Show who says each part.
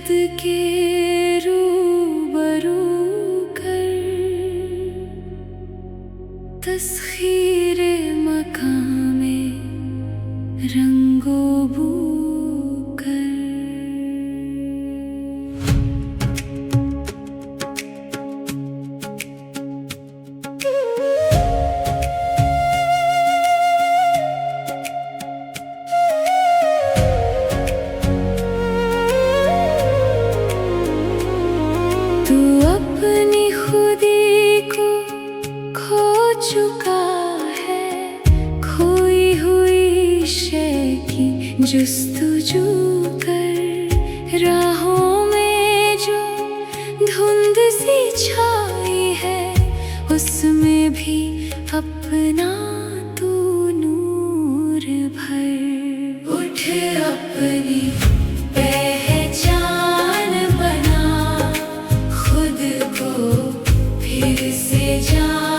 Speaker 1: खुद के रूबरू कर तस्खीरे मकां में रंगो बू कर। तू अपनी खुदी को खो चुका है, खोई हुई शय की जुस्तजू कर। राहों में जो धुंध सी छाई है, उसमें भी अपना तू नूर भर। उठ अपनी पहचान बना, खुद को फिर से जान।